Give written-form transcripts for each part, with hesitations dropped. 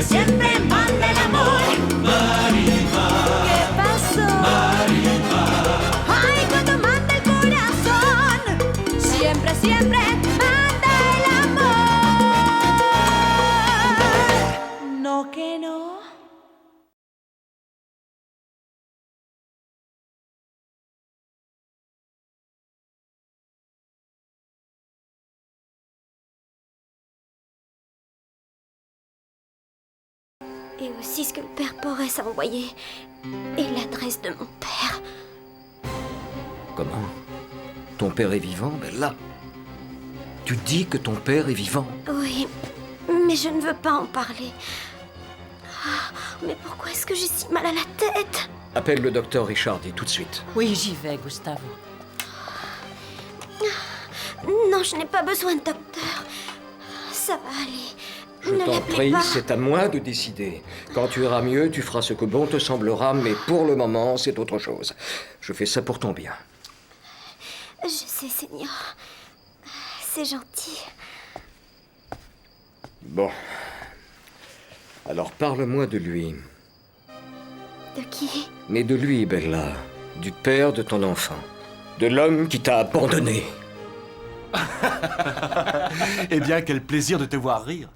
siempre manda el amor. ¿Qué pasó? Ay, cuando manda el corazón, siempre, siempre manda el amor. No que no. Et aussi ce que le père Porres a envoyé. Et l'adresse de mon père. Comment? Ton père est vivant, Bella? Tu dis que ton père est vivant? Oui, mais je ne veux pas en parler. Ah, mais pourquoi est-ce que j'ai si mal à la tête? Appelle le docteur Richardi tout de suite. Oui, j'y vais, Gustavo. Non, je n'ai pas besoin de docteur. Ça va aller. Je Ne t'en l'appelez prie, pas. c'est à moi de décider. Quand tu iras mieux, tu feras ce que bon te semblera, mais pour le moment, c'est autre chose. Je fais ça pour ton bien. Je sais, Seigneur. C'est gentil. Bon. Alors parle-moi de lui. De qui? Mais de lui, Bella. Du père de ton enfant. De l'homme qui t'a abandonné. Eh bien, quel plaisir de te voir rire.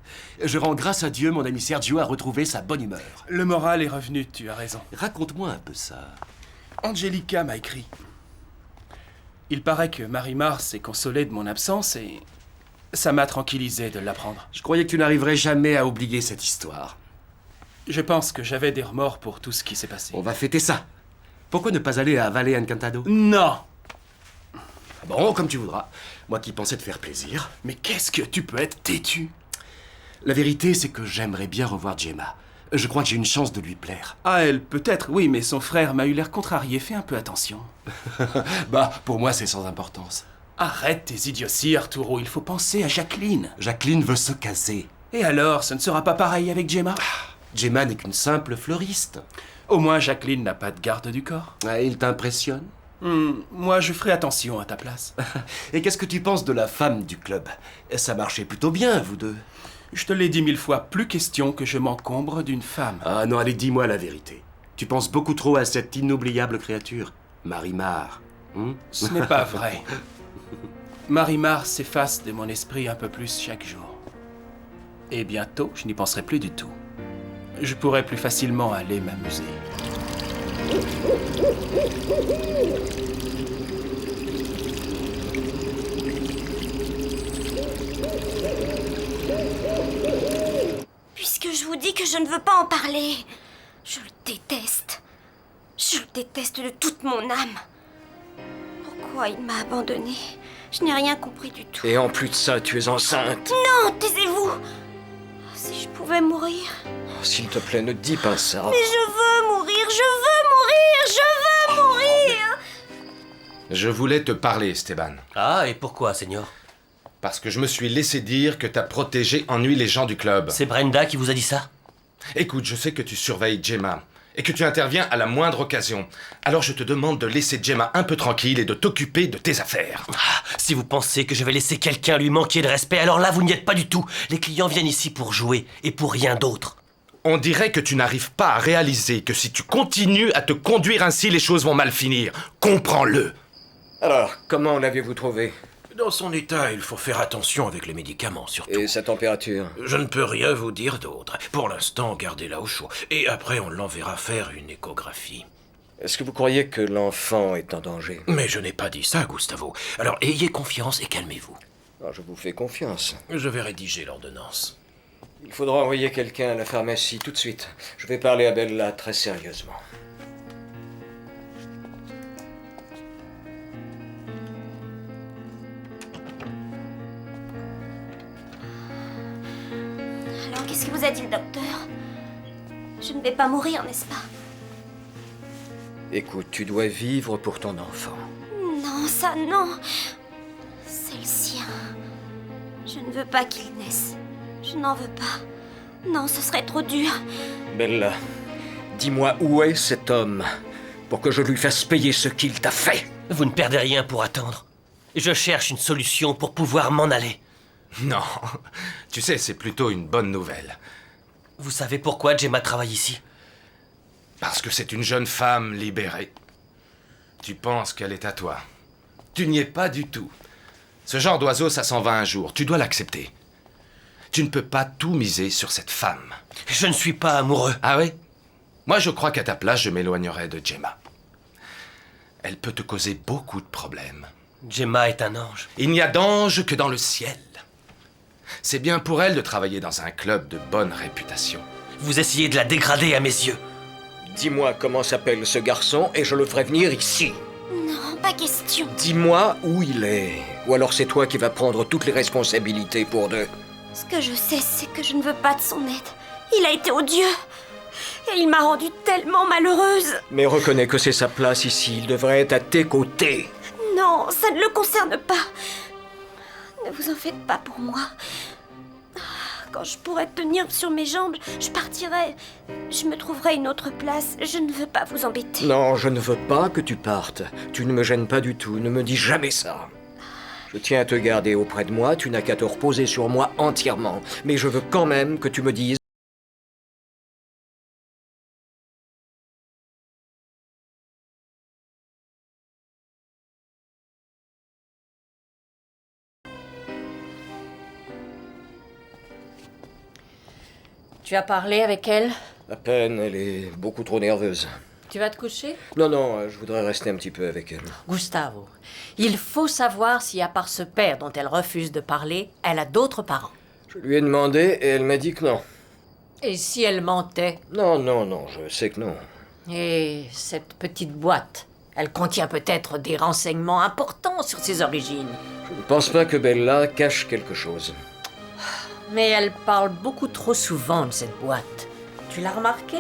Je rends grâce à Dieu, mon ami Sergio a retrouvé sa bonne humeur. Le moral est revenu, tu as raison. Raconte-moi un peu ça. Angelica m'a écrit. Il paraît que Marie-Mars s'est consolée de mon absence et ça m'a tranquillisé de l'apprendre. Je croyais que tu n'arriverais jamais à oublier cette histoire. Je pense que j'avais des remords pour tout ce qui s'est passé. On va fêter ça. Pourquoi ne pas aller à Valle Encantado? Non! Bon, comme tu voudras. Moi qui pensais te faire plaisir. Mais qu'est-ce que tu peux être têtu? La vérité, c'est que j'aimerais bien revoir Gemma. Je crois que j'ai une chance de lui plaire. Ah, elle, peut-être, oui, mais son frère m'a eu l'air contrarié. Fais un peu attention. Bah, pour moi, c'est sans importance. Arrête tes idioties, Arturo. Il faut penser à Jacqueline. Jacqueline veut se caser. Et alors, ce ne sera pas pareil avec Gemma? Gemma n'est qu'une simple fleuriste. Au moins, Jacqueline n'a pas de garde du corps. Ah, il t'impressionne? Moi, je ferai attention à ta place. Et qu'est-ce que tu penses de la femme du club? Ça marchait plutôt bien, vous deux. Je te l'ai dit 1000 fois, plus question que je m'encombre d'une femme. Ah non, allez, dis-moi la vérité. Tu penses beaucoup trop à cette inoubliable créature, Marie-Mar. Ce n'est pas vrai. Marie-Mars s'efface de mon esprit un peu plus chaque jour. Et bientôt, je n'y penserai plus du tout. Je pourrai plus facilement aller m'amuser. Puisque je vous dis que je ne veux pas en parler. Je le déteste. Je le déteste de toute mon âme. Pourquoi il m'a abandonnée? Je n'ai rien compris du tout. Et en plus de ça, tu es enceinte. Non, taisez-vous. Si je pouvais mourir. Oh, s'il te plaît, ne dis pas ça. Mais je veux mourir, je veux mourir, je veux mourir. Je voulais te parler, Esteban. Ah, et pourquoi, Seigneur? Parce que je me suis laissé dire que ta protégée ennuie les gens du club. C'est Brenda qui vous a dit ça? Écoute, je sais que tu surveilles Gemma et que tu interviens à la moindre occasion. Alors je te demande de laisser Gemma un peu tranquille et de t'occuper de tes affaires. Ah, si vous pensez que je vais laisser quelqu'un lui manquer de respect, alors là, vous n'y êtes pas du tout. Les clients viennent ici pour jouer et pour rien d'autre. On dirait que tu n'arrives pas à réaliser que si tu continues à te conduire ainsi, les choses vont mal finir. Comprends-le. Alors, comment l'avez-vous trouvé? Dans son état, il faut faire attention avec les médicaments, surtout. Et sa température? Je ne peux rien vous dire d'autre. Pour l'instant, gardez-la au chaud. Et après, on l'enverra faire une échographie. Est-ce que vous croyez que l'enfant est en danger? Mais je n'ai pas dit ça, Gustavo. Alors, ayez confiance et calmez-vous. Alors, je vous fais confiance. Je vais rédiger l'ordonnance. Il faudra envoyer quelqu'un à la pharmacie tout de suite. Je vais parler à Bella très sérieusement. Alors, qu'est-ce que vous a dit le docteur? Je ne vais pas mourir, n'est-ce pas? Écoute, tu dois vivre pour ton enfant. Non, ça, non. C'est le sien. Je ne veux pas qu'il naisse. Je n'en veux pas. Non, ce serait trop dur. Bella, dis-moi où est cet homme pour que je lui fasse payer ce qu'il t'a fait. Vous ne perdez rien pour attendre. Je cherche une solution pour pouvoir m'en aller. Non, tu sais, c'est plutôt une bonne nouvelle. Vous savez pourquoi Gemma travaille ici? Parce que c'est une jeune femme libérée. Tu penses qu'elle est à toi. Tu n'y es pas du tout. Ce genre d'oiseau, ça s'en va un jour. Tu dois l'accepter. Tu ne peux pas tout miser sur cette femme. Je ne suis pas amoureux. Ah oui? Moi, je crois qu'à ta place, je m'éloignerais de Gemma. Elle peut te causer beaucoup de problèmes. Gemma est un ange. Il n'y a d'ange que dans le ciel. C'est bien pour elle de travailler dans un club de bonne réputation. Vous essayez de la dégrader à mes yeux. Dis-moi comment s'appelle ce garçon et je le ferai venir ici. Non, pas question. Dis-moi où il est. Ou alors c'est toi qui vas prendre toutes les responsabilités pour deux. Ce que je sais, c'est que je ne veux pas de son aide. Il a été odieux. Et il m'a rendue tellement malheureuse. Mais reconnais que c'est sa place ici. Il devrait être à tes côtés. Non, ça ne le concerne pas. Ne vous en faites pas pour moi. Quand je pourrai tenir sur mes jambes, je partirai. Je me trouverai une autre place. Je ne veux pas vous embêter. Non, je ne veux pas que tu partes. Tu ne me gênes pas du tout. Ne me dis jamais ça. Je tiens à te garder auprès de moi. Tu n'as qu'à te reposer sur moi entièrement. Mais je veux quand même que tu me dises... Tu as parlé avec elle? À peine, elle est beaucoup trop nerveuse. Tu vas te coucher? Non, non, je voudrais rester un petit peu avec elle. Gustavo, il faut savoir si à part ce père dont elle refuse de parler, elle a d'autres parents. Je lui ai demandé et elle m'a dit que non. Et si elle mentait? Non, non, non, je sais que non. Et cette petite boîte, elle contient peut-être des renseignements importants sur ses origines. Je ne pense pas que Bella cache quelque chose. Mais elle parle beaucoup trop souvent de cette boîte. Tu l'as remarqué?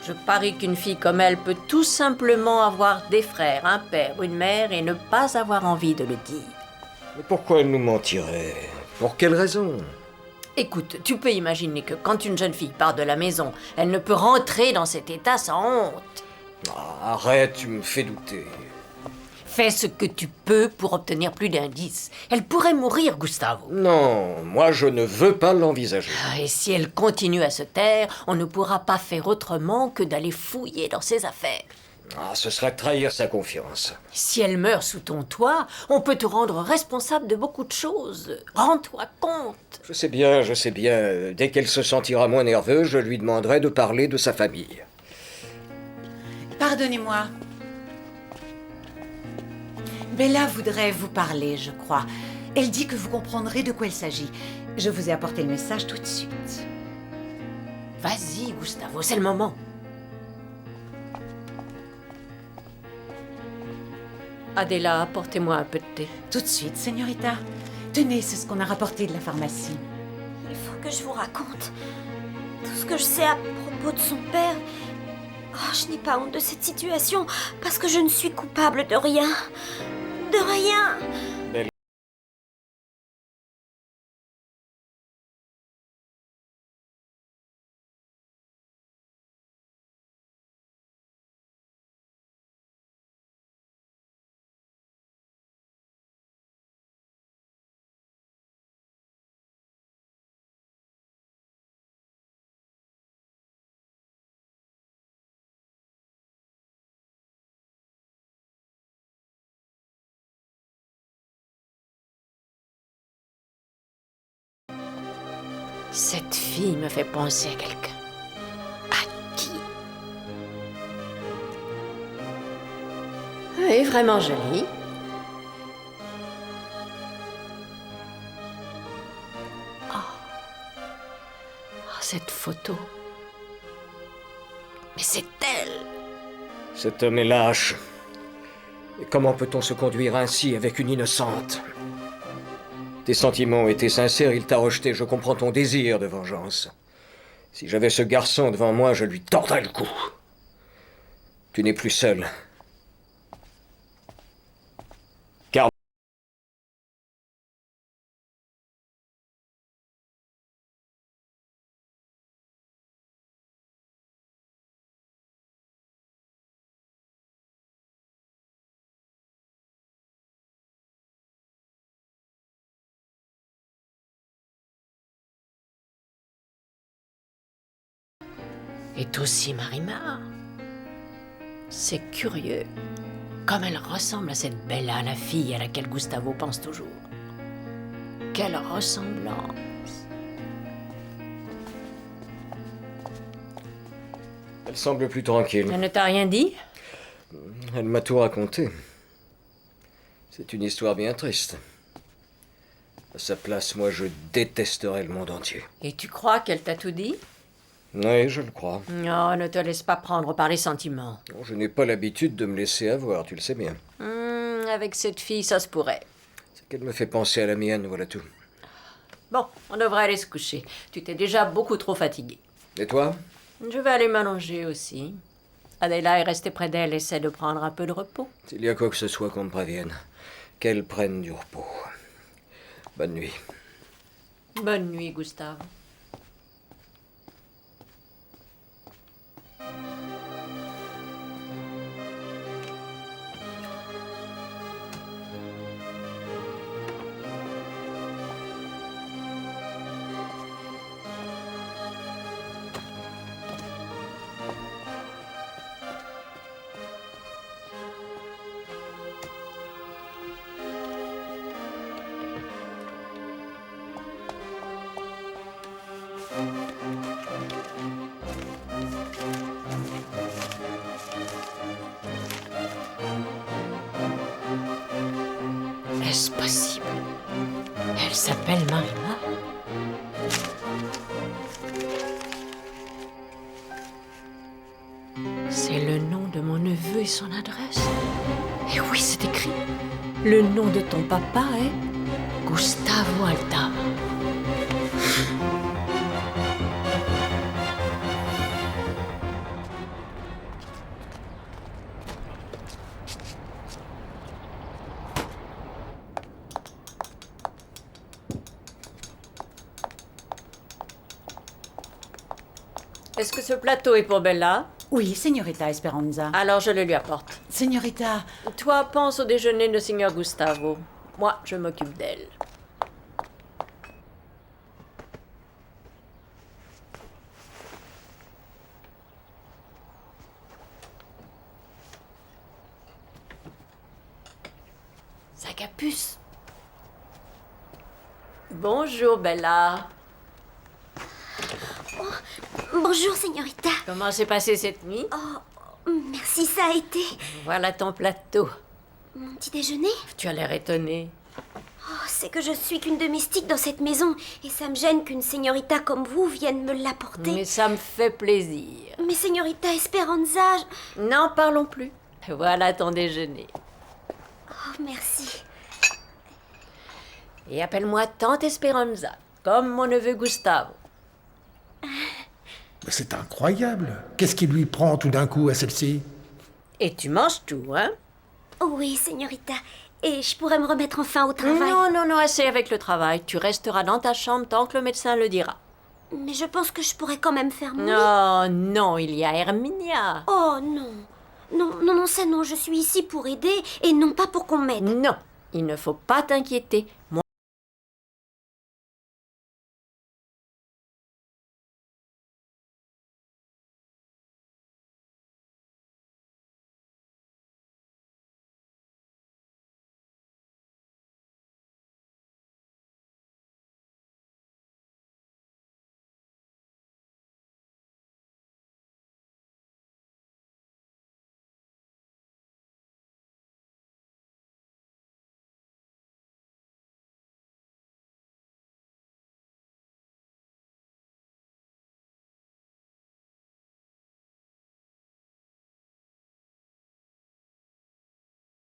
Je parie qu'une fille comme elle peut tout simplement avoir des frères, un père, une mère et ne pas avoir envie de le dire. Mais pourquoi elle nous mentirait? Pour quelle raison? Écoute, tu peux imaginer que quand une jeune fille part de la maison, elle ne peut rentrer dans cet état sans honte. Ah, arrête, tu me fais douter. Fais ce que tu peux pour obtenir plus d'indices. Elle pourrait mourir, Gustavo. Non, moi je ne veux pas l'envisager. Et si elle continue à se taire, on ne pourra pas faire autrement que d'aller fouiller dans ses affaires. Ah, ce serait trahir sa confiance. Si elle meurt sous ton toit, on peut te rendre responsable de beaucoup de choses. Rends-toi compte. Je sais bien, je sais bien. Dès qu'elle se sentira moins nerveuse, je lui demanderai de parler de sa famille. Pardonnez-moi. Bella voudrait vous parler, je crois. Elle dit que vous comprendrez de quoi il s'agit. Je vous ai apporté le message tout de suite. Vas-y, Gustavo, c'est le moment. Adela, apportez-moi un peu de thé. Tout de suite, señorita. Tenez, c'est ce qu'on a rapporté de la pharmacie. Il faut que je vous raconte tout ce que je sais à propos de son père. Oh, je n'ai pas honte de cette situation parce que je ne suis coupable de rien. De rien. Cette fille me fait penser à quelqu'un. À qui? Elle est vraiment jolie. Cette photo. Mais c'est elle! Cet homme est lâche. Et comment peut-on se conduire ainsi avec une innocente? Tes sentiments étaient sincères, il t'a rejeté, je comprends ton désir de vengeance. Si j'avais ce garçon devant moi, je lui tordrais le cou. Tu n'es plus seul. est aussi Marimar. C'est curieux, comme elle ressemble à cette Bella, la fille à laquelle Gustavo pense toujours. Quelle ressemblance! Elle semble plus tranquille. Elle ne t'a rien dit? Elle m'a tout raconté. C'est une histoire bien triste. À sa place, moi, je détesterais le monde entier. Et tu crois qu'elle t'a tout dit? Oui, je le crois. Non, ne te laisse pas prendre par les sentiments. Bon, je n'ai pas l'habitude de me laisser avoir, tu le sais bien. Avec cette fille, ça se pourrait. C'est qu'elle me fait penser à la mienne, voilà tout. Bon, on devrait aller se coucher. Tu t'es déjà beaucoup trop fatigué. Et toi? Je vais aller m'allonger aussi. Adela est restée près d'elle, essaie de prendre un peu de repos. S'il y a quoi que ce soit qu'on me prévienne, qu'elle prenne du repos. Bonne nuit. Bonne nuit, Gustave. Est-ce possible? Elle s'appelle Marima? C'est le nom de mon neveu et son adresse. Et oui, c'est écrit. Le nom de ton papa est Gustavo Aldama. Est-ce que ce plateau est pour Bella? Oui, Signorita Esperanza. Alors je le lui apporte. Signorita, Toi, pense au déjeuner de Signor Gustavo. Moi, je m'occupe d'elle. Sa capuce. Bonjour, Bella. Bonjour, Signorita. Comment s'est passée cette nuit? Merci, ça a été. Voilà ton plateau. Mon petit déjeuner? Tu as l'air étonnée. C'est que je suis qu'une domestique dans cette maison et ça me gêne qu'une Signorita comme vous vienne me l'apporter. Mais ça me fait plaisir. Mais Signorita Esperanza... N'en parlons plus. Voilà ton déjeuner. Oh, merci. Et appelle-moi Tante Esperanza, comme mon neveu Gustavo. Mais c'est incroyable. Qu'est-ce qui lui prend tout d'un coup à celle-ci? Et tu manges tout, hein? Oui, Signorita. Et je pourrais me remettre enfin au travail. Non, assez avec le travail. Tu resteras dans ta chambre tant que le médecin le dira. Mais je pense que je pourrais quand même faire mon lit. Non, il y a Herminia. Oh, non. Non, ça non. Je suis ici pour aider et non pas pour qu'on m'aide. Non, il ne faut pas t'inquiéter. Moi,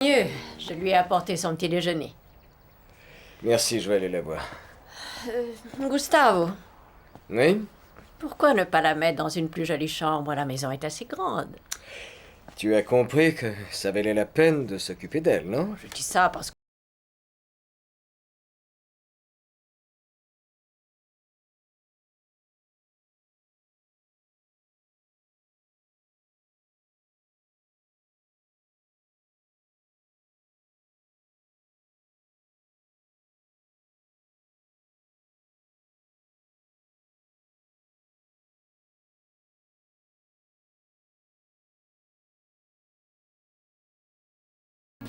mieux, je lui ai apporté son petit déjeuner. Merci, je vais aller la voir. Gustavo, Oui? pourquoi ne pas la mettre dans une plus jolie chambre? La maison est assez grande. Tu as compris que ça valait la peine de s'occuper d'elle, non? Je dis ça parce que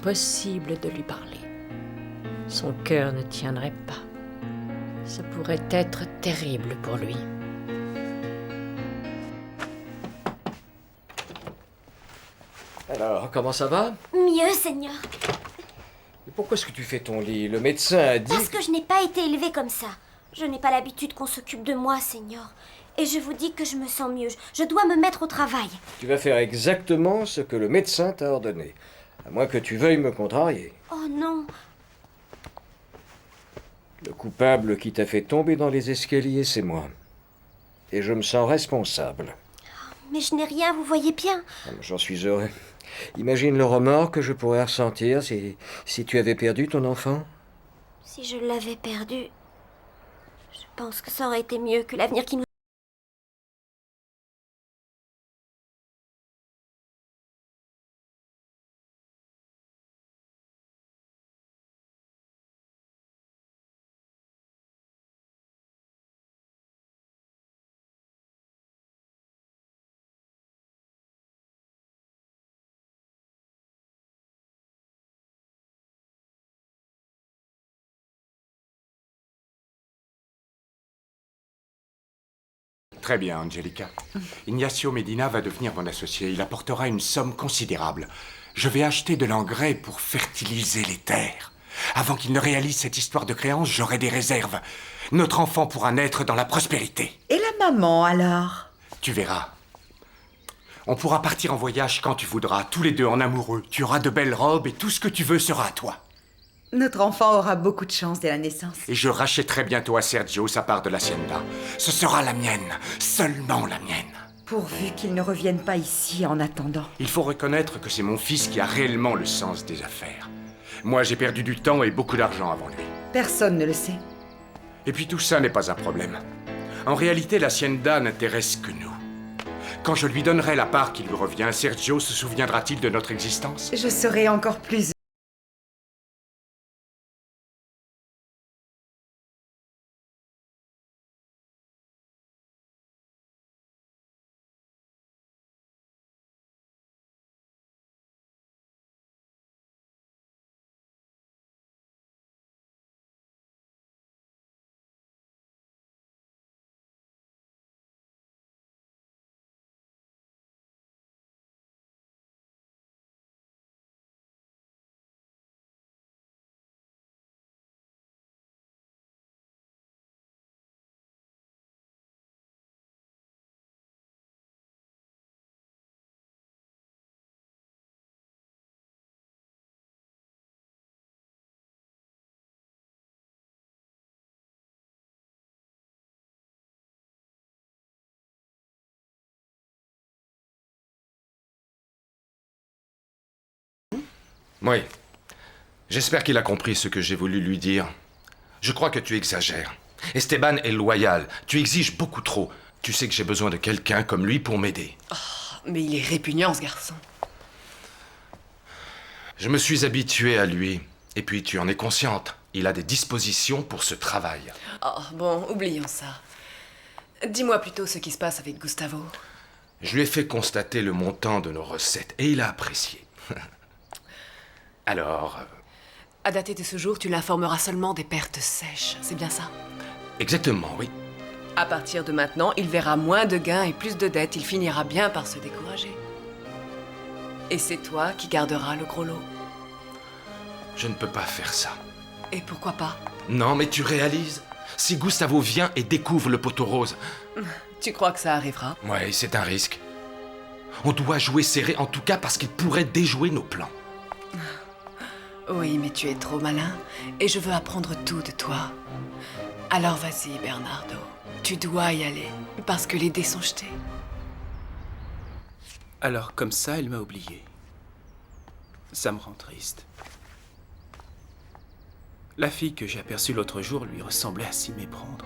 impossible de lui parler. Son cœur ne tiendrait pas. Ça pourrait être terrible pour lui. Alors, comment ça va? Mieux, Seigneur. Et pourquoi est-ce que tu fais ton lit? Le médecin a dit... Parce que je n'ai pas été élevée comme ça. Je n'ai pas l'habitude qu'on s'occupe de moi, Seigneur. Et je vous dis que je me sens mieux. Je dois me mettre au travail. Tu vas faire exactement ce que le médecin t'a ordonné. À moins que tu veuilles me contrarier. Oh non. Le coupable qui t'a fait tomber dans les escaliers, c'est moi. Et je me sens responsable. Mais je n'ai rien, vous voyez bien. J'en suis heureux. Imagine le remords que je pourrais ressentir si tu avais perdu ton enfant. Si je l'avais perdu, je pense que ça aurait été mieux que l'avenir qui nous... Très bien, Angelica. Ignacio Medina va devenir mon associé. Il apportera une somme considérable. Je vais acheter de l'engrais pour fertiliser les terres. Avant qu'il ne réalise cette histoire de créance, j'aurai des réserves. Notre enfant pourra naître dans la prospérité. Et la maman, alors? Tu verras. On pourra partir en voyage quand tu voudras, tous les deux en amoureux. Tu auras de belles robes et tout ce que tu veux sera à toi. Notre enfant aura beaucoup de chance dès la naissance. Et je rachèterai bientôt à Sergio sa part de l'hacienda. Ce sera la mienne, seulement la mienne. Pourvu qu'il ne revienne pas ici en attendant. Il faut reconnaître que c'est mon fils qui a réellement le sens des affaires. Moi, j'ai perdu du temps et beaucoup d'argent avant lui. Personne ne le sait. Et puis tout ça n'est pas un problème. En réalité, l'hacienda n'intéresse que nous. Quand je lui donnerai la part qui lui revient, Sergio se souviendra-t-il de notre existence? Je serai encore plus... Oui. J'espère qu'il a compris ce que j'ai voulu lui dire. Je crois que tu exagères. Esteban est loyal. Tu exiges beaucoup trop. Tu sais que j'ai besoin de quelqu'un comme lui pour m'aider. Oh, mais il est répugnant, ce garçon. Je me suis habitué à lui. Et puis tu en es consciente. Il a des dispositions pour ce travail. Oh, bon, oublions ça. Dis-moi plutôt ce qui se passe avec Gustavo. Je lui ai fait constater le montant de nos recettes et il a apprécié. Alors... À dater de ce jour, tu l'informeras seulement des pertes sèches, c'est bien ça? Exactement, oui. À partir de maintenant, il verra moins de gains et plus de dettes. Il finira bien par se décourager. Et c'est toi qui garderas le gros lot. Je ne peux pas faire ça. Et pourquoi pas? Non, mais tu réalises? Si Gustavo vient et découvre le poteau rose... Tu crois que ça arrivera? Ouais, c'est un risque. On doit jouer serré, en tout cas parce qu'il pourrait déjouer nos plans. Oui, mais tu es trop malin et je veux apprendre tout de toi. Alors vas-y, Bernardo. Tu dois y aller parce que les dés sont jetés. Alors, comme ça, elle m'a oublié. Ça me rend triste. La fille que j'ai aperçue l'autre jour lui ressemblait à s'y méprendre.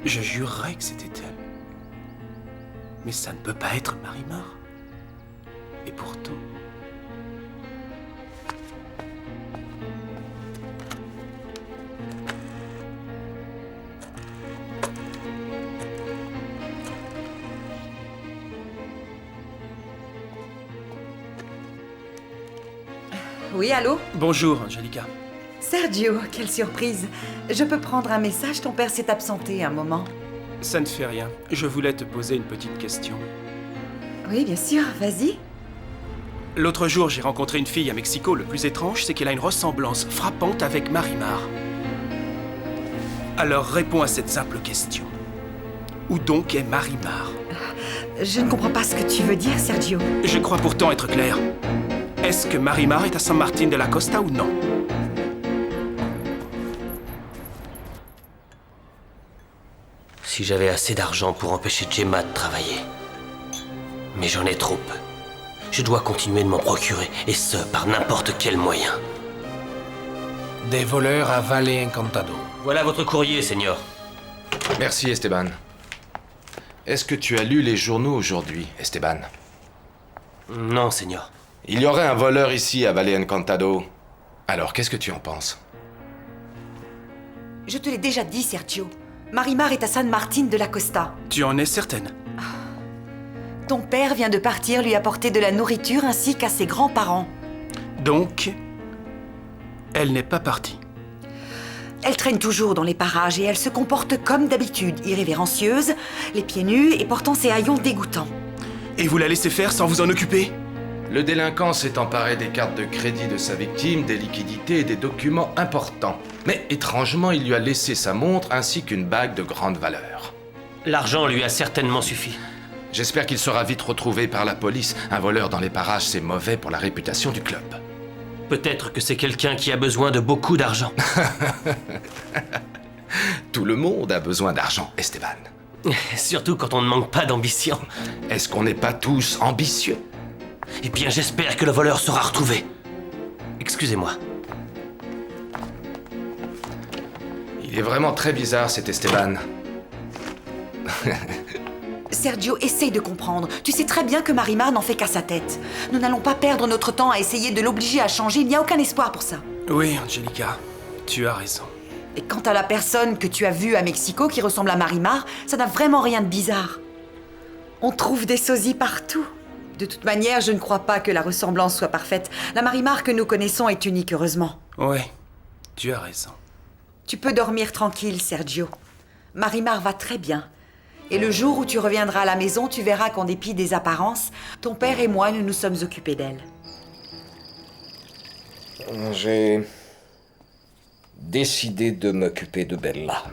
Je jurerais que c'était elle. Mais ça ne peut pas être Marimar. Et pourtant... Oui, allô? Bonjour, Angelica. Sergio, quelle surprise. Je peux prendre un message? Ton père s'est absenté un moment. Ça ne fait rien. Je voulais te poser une petite question. Oui, bien sûr, vas-y. L'autre jour, j'ai rencontré une fille à Mexico. Le plus étrange, c'est qu'elle a une ressemblance frappante avec Marimar. Alors réponds à cette simple question. Où donc est Marimar? Je ne comprends pas ce que tu veux dire, Sergio. Je crois pourtant être clair. Est-ce que Marimar est à San Martín de la Costa ou non? Si j'avais assez d'argent pour empêcher Gemma de travailler. Mais j'en ai trop peu. Je dois continuer de m'en procurer, et ce, par n'importe quel moyen. Des voleurs à Valle Encantado. Voilà votre courrier, Seigneur. Merci, Esteban. Est-ce que tu as lu les journaux aujourd'hui, Esteban? Non, Seigneur. Il y aurait un voleur ici à Valle Encantado. Alors, qu'est-ce que tu en penses? Je te l'ai déjà dit, Sergio. Marimar est à San Martín de la Costa. Tu en es certaine? Ton père vient de partir lui apporter de la nourriture ainsi qu'à ses grands-parents. Donc, elle n'est pas partie. Elle traîne toujours dans les parages et elle se comporte comme d'habitude, irrévérencieuse, les pieds nus et portant ses haillons dégoûtants. Et vous la laissez faire sans vous en occuper? Le délinquant s'est emparé des cartes de crédit de sa victime, des liquidités et des documents importants. Mais étrangement, il lui a laissé sa montre ainsi qu'une bague de grande valeur. L'argent lui a certainement suffi. J'espère qu'il sera vite retrouvé par la police. Un voleur dans les parages, c'est mauvais pour la réputation du club. Peut-être que c'est quelqu'un qui a besoin de beaucoup d'argent. Tout le monde a besoin d'argent, Esteban. Surtout quand on ne manque pas d'ambition. Est-ce qu'on n'est pas tous ambitieux? Eh bien, j'espère que le voleur sera retrouvé. Excusez-moi. Il est vraiment très bizarre, cet Esteban. Sergio, essaye de comprendre. Tu sais très bien que Marimar n'en fait qu'à sa tête. Nous n'allons pas perdre notre temps à essayer de l'obliger à changer. Il n'y a aucun espoir pour ça. Oui, Angelica, tu as raison. Et quant à la personne que tu as vue à Mexico qui ressemble à Marimar, ça n'a vraiment rien de bizarre. On trouve des sosies partout. De toute manière, je ne crois pas que la ressemblance soit parfaite. La Marimar que nous connaissons est unique, heureusement. Oui, tu as raison. Tu peux dormir tranquille, Sergio. Marimar va très bien. Et le jour où tu reviendras à la maison, tu verras qu'en dépit des apparences, ton père et moi, nous nous sommes occupés d'elle. J'ai décidé de m'occuper de Bella.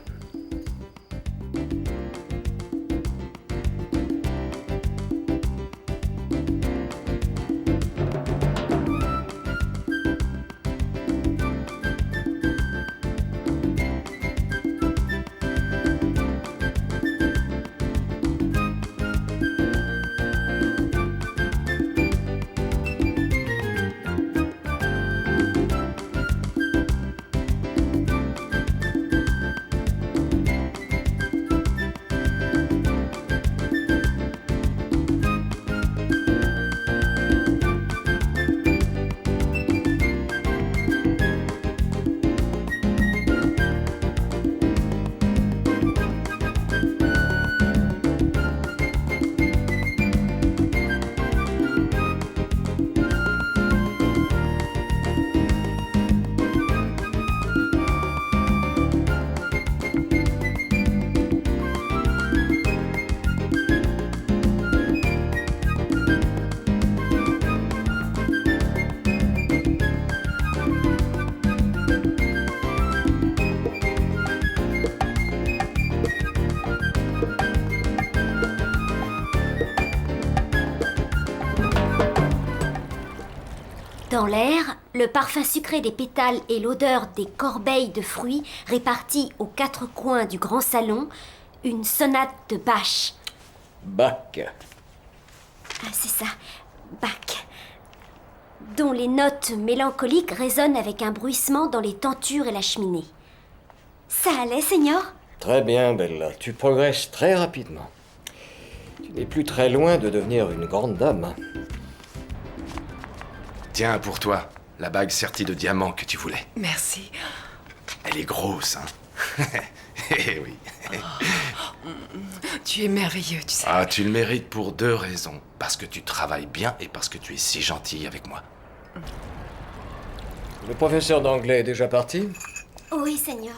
Dans l'air, le parfum sucré des pétales et l'odeur des corbeilles de fruits réparties aux quatre coins du grand salon, une sonate de Bach. Bach. Ah, c'est ça, Bach. Dont les notes mélancoliques résonnent avec un bruissement dans les tentures et la cheminée. Ça allait, Seigneur? Très bien, Bella. Tu progresses très rapidement. Tu n'es plus très loin de devenir une grande dame. Tiens, pour toi, la bague sertie de diamants que tu voulais. Merci. Elle est grosse, hein? Eh oui. Tu es merveilleux, tu sais. Ah, tu le mérites pour deux raisons. Parce que tu travailles bien et parce que tu es si gentille avec moi. Le professeur d'anglais est déjà parti? Oui, Seigneur.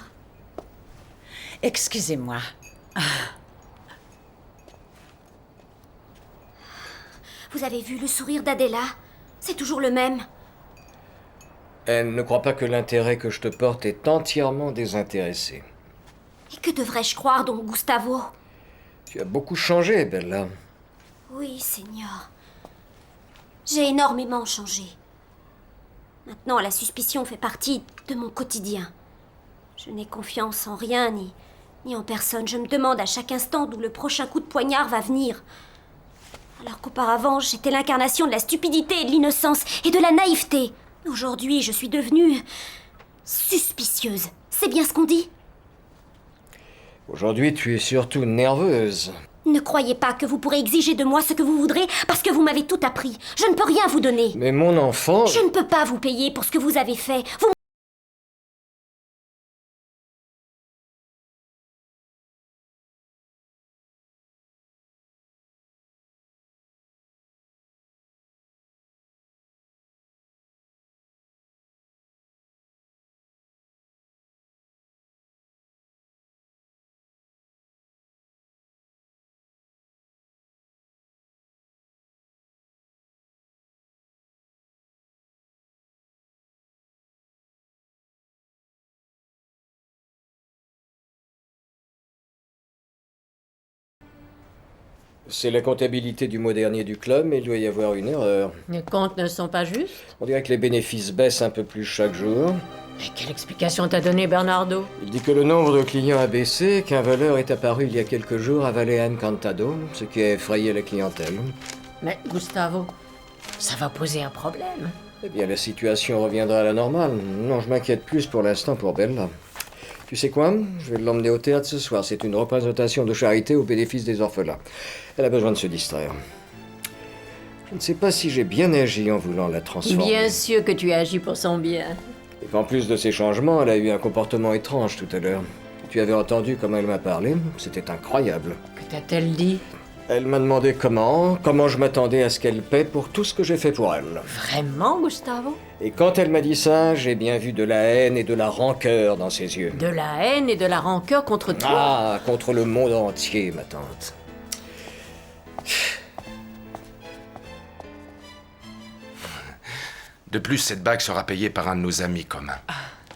Excusez-moi. Vous avez vu le sourire d'Adela? C'est toujours le même. Elle ne croit pas que l'intérêt que je te porte est entièrement désintéressé. Et que devrais-je croire donc, Gustavo? Tu as beaucoup changé, Bella. Oui, Seigneur. J'ai énormément changé. Maintenant, la suspicion fait partie de mon quotidien. Je n'ai confiance en rien ni en personne. Je me demande à chaque instant d'où le prochain coup de poignard va venir. Alors qu'auparavant, j'étais l'incarnation de la stupidité et de l'innocence et de la naïveté. Aujourd'hui, je suis devenue suspicieuse. C'est bien ce qu'on dit? Aujourd'hui, tu es surtout nerveuse. Ne croyez pas que vous pourrez exiger de moi ce que vous voudrez parce que vous m'avez tout appris. Je ne peux rien vous donner. Mais mon enfant... Je ne peux pas vous payer pour ce que vous avez fait. Vous... C'est la comptabilité du mois dernier du club, mais il doit y avoir une erreur. Les comptes ne sont pas justes? On dirait que les bénéfices baissent un peu plus chaque jour. Mais quelle explication t'a donné Bernardo? Il dit que le nombre de clients a baissé, qu'un voleur est apparu il y a quelques jours à Valle Encantado, ce qui a effrayé la clientèle. Mais Gustavo, ça va poser un problème. Eh bien, la situation reviendra à la normale. Non, je m'inquiète plus pour l'instant pour Bella. Tu sais quoi? Je vais l'emmener au théâtre ce soir. C'est une représentation de charité au bénéfice des orphelins. Elle a besoin de se distraire. Je ne sais pas si j'ai bien agi en voulant la transformer. Bien sûr que tu agis pour son bien. Et qu'en plus de ces changements, elle a eu un comportement étrange tout à l'heure. Tu avais entendu comment elle m'a parlé? C'était incroyable. Que t'a-t-elle dit? Elle m'a demandé comment je m'attendais à ce qu'elle paie pour tout ce que j'ai fait pour elle. Vraiment, Gustavo? Et quand elle m'a dit ça, j'ai bien vu de la haine et de la rancœur dans ses yeux. De la haine et de la rancœur contre toi? Ah, contre le monde entier, ma tante. De plus, cette bague sera payée par un de nos amis communs.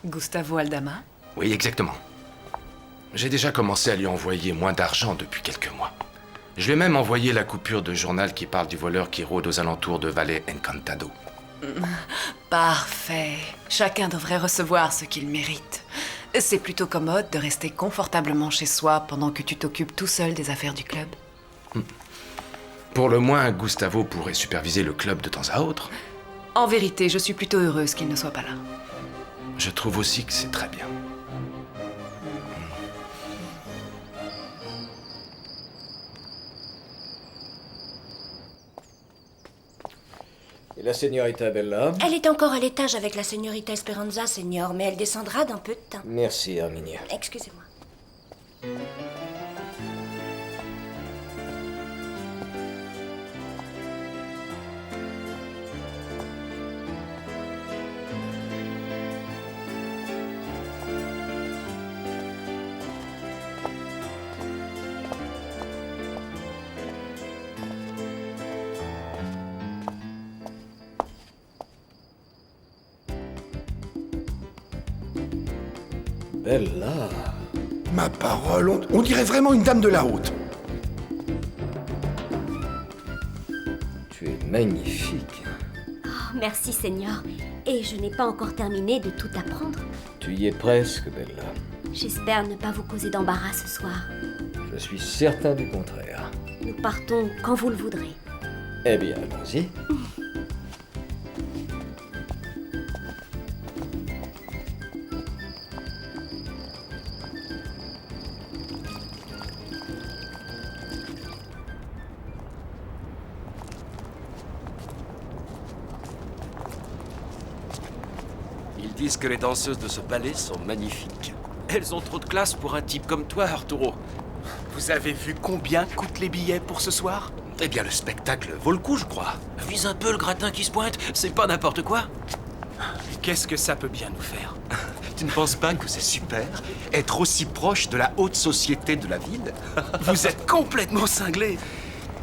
Gustavo Aldama? Oui, exactement. J'ai déjà commencé à lui envoyer moins d'argent depuis quelques mois. Je lui ai même envoyé la coupure de journal qui parle du voleur qui rôde aux alentours de Valle Encantado. Parfait. Chacun devrait recevoir ce qu'il mérite. C'est plutôt commode de rester confortablement chez soi pendant que tu t'occupes tout seul des affaires du club. Pour le moins, Gustavo pourrait superviser le club de temps à autre. En vérité, je suis plutôt heureuse qu'il ne soit pas là. Je trouve aussi que c'est très bien. Et la señorita Bella? Elle est encore à l'étage avec la señorita Esperanza, Seigneur, mais elle descendra dans peu de temps. Merci, Herminia. Excusez-moi. Bella. Ma parole, on dirait vraiment une dame de la haute. Tu es magnifique. Oh, merci, Seigneur. Et je n'ai pas encore terminé de tout apprendre. Tu y es presque, Bella. J'espère ne pas vous causer d'embarras ce soir. Je suis certain du contraire. Nous partons quand vous le voudrez. Eh bien, allons-y. Ils disent que les danseuses de ce ballet sont magnifiques. Elles ont trop de classe pour un type comme toi, Arturo. Vous avez vu combien coûtent les billets pour ce soir? Eh bien, le spectacle vaut le coup, je crois. Vise un peu le gratin qui se pointe, c'est pas n'importe quoi. Qu'est-ce que ça peut bien nous faire? Tu ne penses pas que c'est super être aussi proche de la haute société de la ville? Vous êtes complètement cinglé.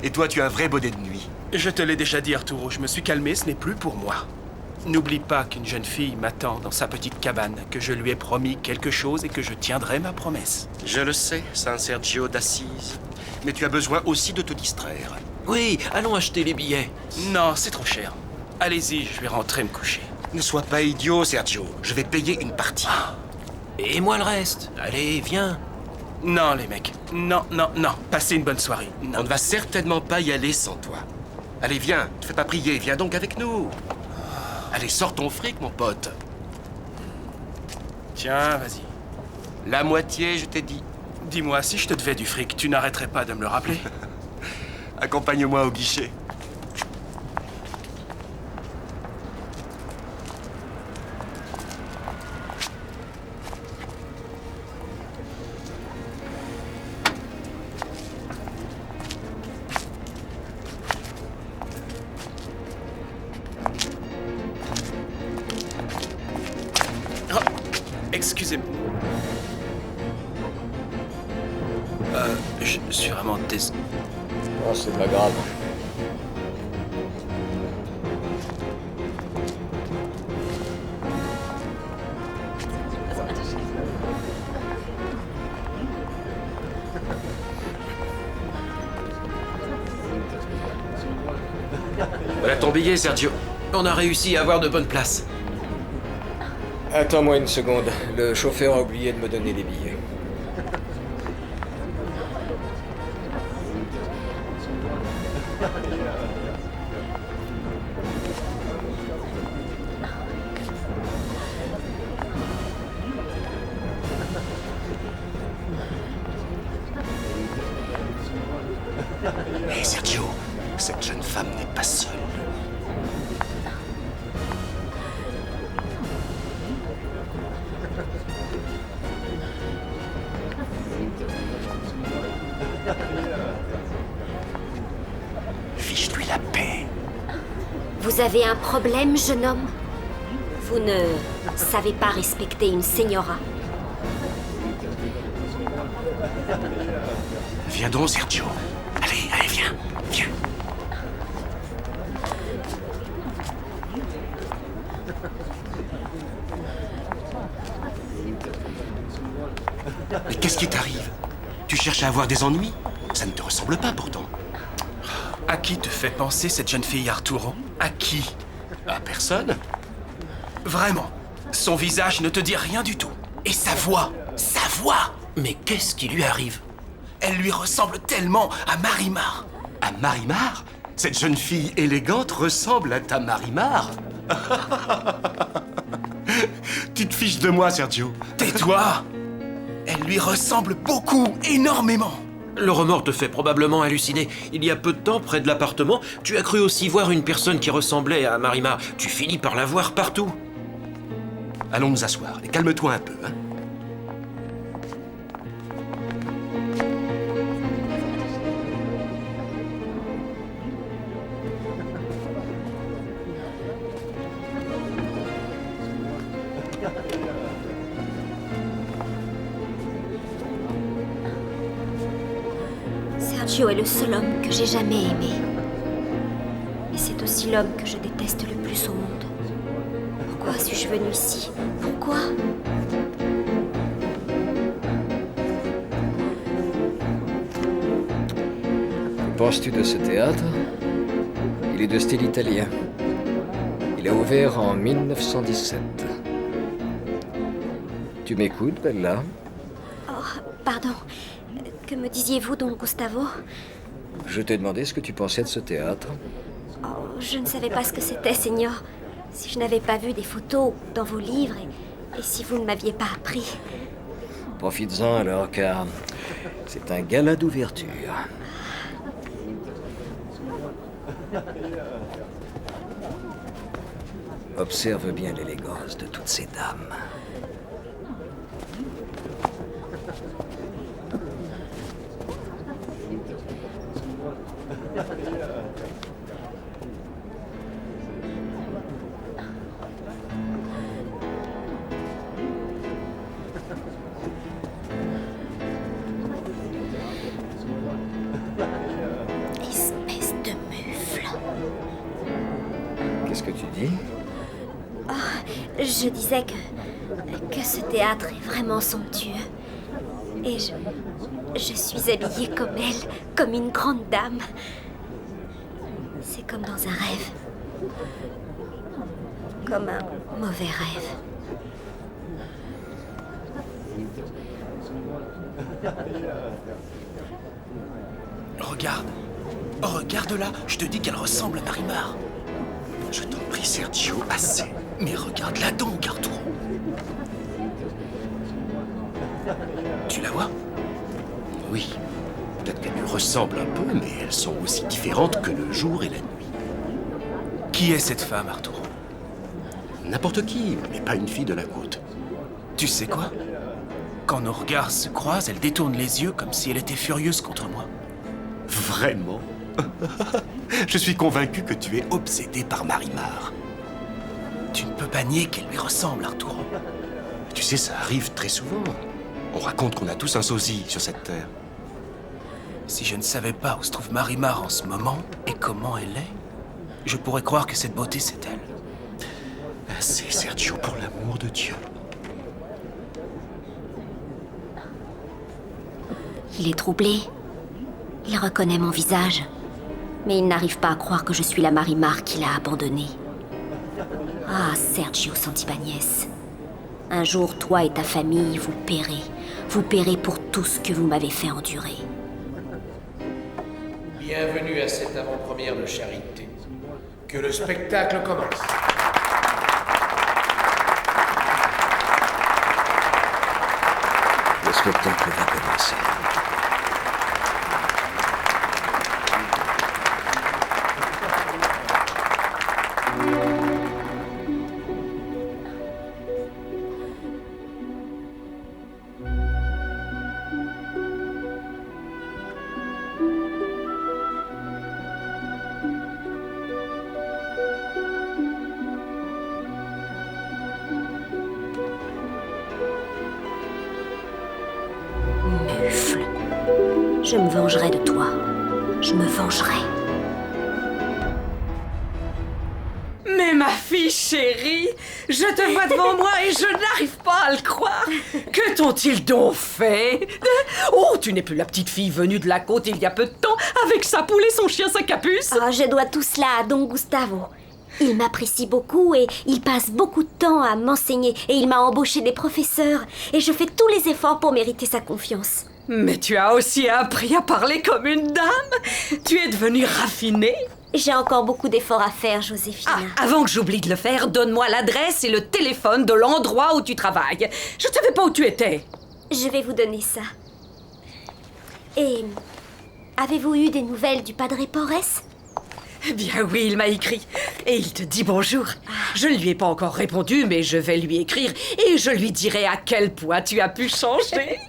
Et toi, tu as un vrai bonnet de nuit. Je te l'ai déjà dit, Arturo, je me suis calmé, ce n'est plus pour moi. N'oublie pas qu'une jeune fille m'attend dans sa petite cabane, que je lui ai promis quelque chose et que je tiendrai ma promesse. Je le sais, San Sergio d'Assise. Mais tu as besoin aussi de te distraire. Oui, allons acheter les billets. Non, c'est trop cher. Allez-y, je vais rentrer me coucher. Ne sois pas idiot, Sergio. Je vais payer une partie. Et moi le reste. Allez, viens. Non, les mecs. Non, non, non. Passez une bonne soirée. Non. On ne va certainement pas y aller sans toi. Allez, viens. Ne fais pas prier. Viens donc avec nous. Allez, sors ton fric, mon pote. Tiens, vas-y. La moitié, je t'ai dit. Dis-moi, si je te devais du fric, tu n'arrêterais pas de me le rappeler? Accompagne-moi au guichet. Excusez-moi. Je suis vraiment désolé. Oh, c'est pas grave. Voilà ton billet, Sergio. On a réussi à avoir de bonnes places. Attends-moi une seconde. Le chauffeur a oublié de me donner les billets. Hé, Sergio, cette jeune femme n'est pas seule. Fiche-lui la paix. Vous avez un problème, jeune homme? Vous ne savez pas respecter une señora. Viens donc, Sergio. Allez, allez, viens, viens. Mais qu'est-ce qui t'arrive? Tu cherches à avoir des ennuis? Ça ne te ressemble pas pourtant. À qui te fait penser cette jeune fille, Arturo? À qui? À personne. Vraiment. Son visage ne te dit rien du tout. Et sa voix! Sa voix! Mais qu'est-ce qui lui arrive? Elle lui ressemble tellement à Marimar. À Marimar? Cette jeune fille élégante ressemble à ta Marimar? Tu te fiches de moi, Sergio. Tais-toi! Elle lui ressemble beaucoup, énormément. Le remords te fait probablement halluciner. Il y a peu de temps, près de l'appartement, tu as cru aussi voir une personne qui ressemblait à Marimar. Tu finis par la voir partout. Allons nous asseoir et calme-toi un peu, hein. Sergio est le seul homme que j'ai jamais aimé. Et c'est aussi l'homme que je déteste le plus au monde. Pourquoi suis-je venue ici? Pourquoi? Que penses-tu de ce théâtre? Il est de style italien. Il a ouvert en 1917. Tu m'écoutes, Bella? Oh, pardon. Que me disiez-vous, Don Gustavo? Je t'ai demandé ce que tu pensais de ce théâtre. Oh, je ne savais pas ce que c'était, Seigneur. Si je n'avais pas vu des photos dans vos livres et si vous ne m'aviez pas appris. Profites-en alors, car c'est un gala d'ouverture. Observe bien l'élégance de toutes ces dames. Qu'est-ce que tu dis? Je disais que ce théâtre est vraiment somptueux. Et je suis habillée comme elle, comme une grande dame. C'est comme dans un rêve. Comme un mauvais rêve. Regarde. Regarde-la. Je te dis qu'elle ressemble à Marimar. Je t'en prie, Sergio, assez. Mais regarde-la donc, Arturo. Tu la vois? Oui. Peut-être qu'elle lui ressemble un peu, mais elles sont aussi différentes que le jour et la nuit. Qui est cette femme, Arturo? N'importe qui, mais pas une fille de la côte. Tu sais quoi? Quand nos regards se croisent, elle détourne les yeux comme si elle était furieuse contre moi. Vraiment? Je suis convaincu que tu es obsédé par Marimar. Tu ne peux pas nier qu'elle lui ressemble, Arturo. Tu sais, ça arrive très souvent. On raconte qu'on a tous un sosie sur cette terre. Si je ne savais pas où se trouve Marimar en ce moment et comment elle est, je pourrais croire que cette beauté, c'est elle. Assez, Sergio, pour l'amour de Dieu. Il est troublé. Il reconnaît mon visage. Mais il n'arrive pas à croire que je suis la Marimar qu'il a abandonnée. Ah, Sergio Santibáñez. Un jour, toi et ta famille, vous paierez. Vous paierez pour tout ce que vous m'avez fait endurer. Bienvenue à cette avant-première de charité. Que le spectacle commence. Le spectacle va commencer. Mufle. Je me vengerai de toi. Je me vengerai. Mais ma fille chérie, je te vois devant moi et je n'arrive pas à le croire. Que t'ont-ils donc fait? Oh, tu n'es plus la petite fille venue de la côte il y a peu de temps, avec sa poule et son chien, sa capuce. Oh, je dois tout cela à Don Gustavo. Il m'apprécie beaucoup et il passe beaucoup de temps à m'enseigner et il m'a embauché des professeurs et je fais tous les efforts pour mériter sa confiance. Mais tu as aussi appris à parler comme une dame. Tu es devenue raffinée. J'ai encore beaucoup d'efforts à faire, Joséphina. Ah, avant que j'oublie de le faire, donne-moi l'adresse et le téléphone de l'endroit où tu travailles. Je ne savais pas où tu étais. Je vais vous donner ça. Et avez-vous eu des nouvelles du Padre Porres? Eh bien oui, il m'a écrit. Et il te dit bonjour. Je ne lui ai pas encore répondu, mais je vais lui écrire et je lui dirai à quel point tu as pu changer.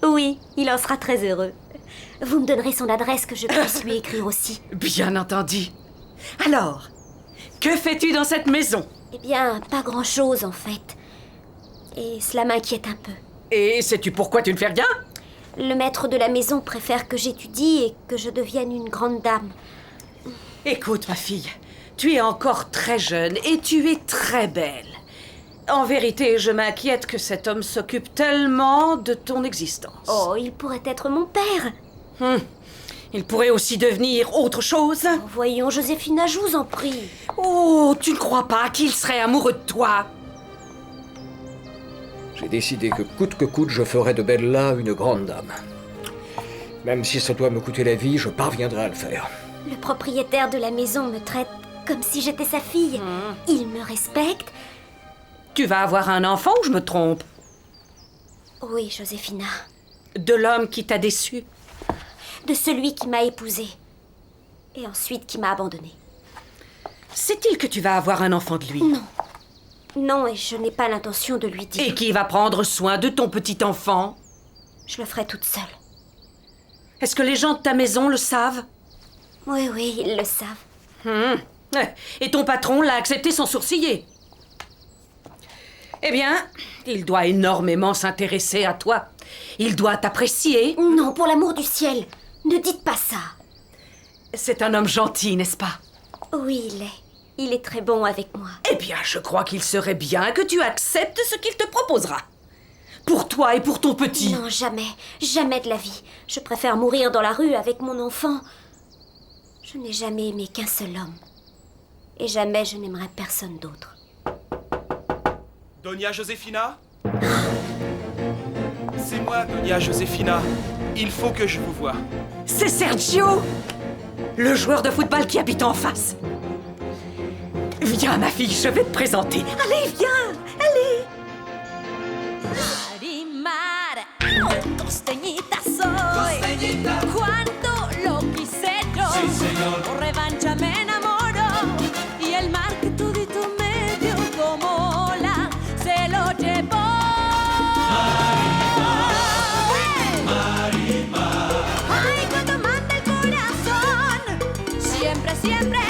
Oui, il en sera très heureux. Vous me donnerez son adresse que je puisse lui écrire aussi. Bien entendu. Alors, que fais-tu dans cette maison? Eh bien, pas grand-chose en fait. Et cela m'inquiète un peu. Et sais-tu pourquoi tu ne fais rien? Le maître de la maison préfère que j'étudie et que je devienne une grande dame. Écoute, ma fille, tu es encore très jeune et tu es très belle. En vérité, je m'inquiète que cet homme s'occupe tellement de ton existence. Oh, il pourrait être mon père. Il pourrait aussi devenir autre chose. Oh, voyons, Joséphina, je vous en prie. Oh, tu ne crois pas qu'il serait amoureux de toi? J'ai décidé que coûte, je ferai de Bella une grande dame. Même si ça doit me coûter la vie, je parviendrai à le faire. Le propriétaire de la maison me traite comme si j'étais sa fille. Il me respecte. Tu vas avoir un enfant ou je me trompe? Oui, Joséphina. De l'homme qui t'a déçu? De celui qui m'a épousée. Et ensuite qui m'a abandonnée. Sait-il que tu vas avoir un enfant de lui? Non. Non, et je n'ai pas l'intention de lui dire. Et qui va prendre soin de ton petit enfant? Je le ferai toute seule. Est-ce que les gens de ta maison le savent? Oui, ils le savent. Et ton patron l'a accepté sans sourciller? Eh bien, il doit énormément s'intéresser à toi. Il doit t'apprécier. Non, pour l'amour du ciel, ne dites pas ça. C'est un homme gentil, n'est-ce pas? Oui, il est. Il est très bon avec moi. Eh bien, je crois qu'il serait bien que tu acceptes ce qu'il te proposera. Pour toi et pour ton petit. Non, jamais. Jamais de la vie. Je préfère mourir dans la rue avec mon enfant. Je n'ai jamais aimé qu'un seul homme. Et jamais je n'aimerai personne d'autre. Donia Josefina? C'est moi, Donia Josefina. Il faut que je vous voie. C'est Sergio, le joueur de football qui habite en face. Viens, ma fille, je vais te présenter. Allez, viens, allez. Marimar, costeñita soy. Cuánto lo quise yo. Por revancha me enamoro. Y el mar que todito me dio como ola se lo llevó. Marimar. Ay, cuando manda el corazón. Siempre, siempre.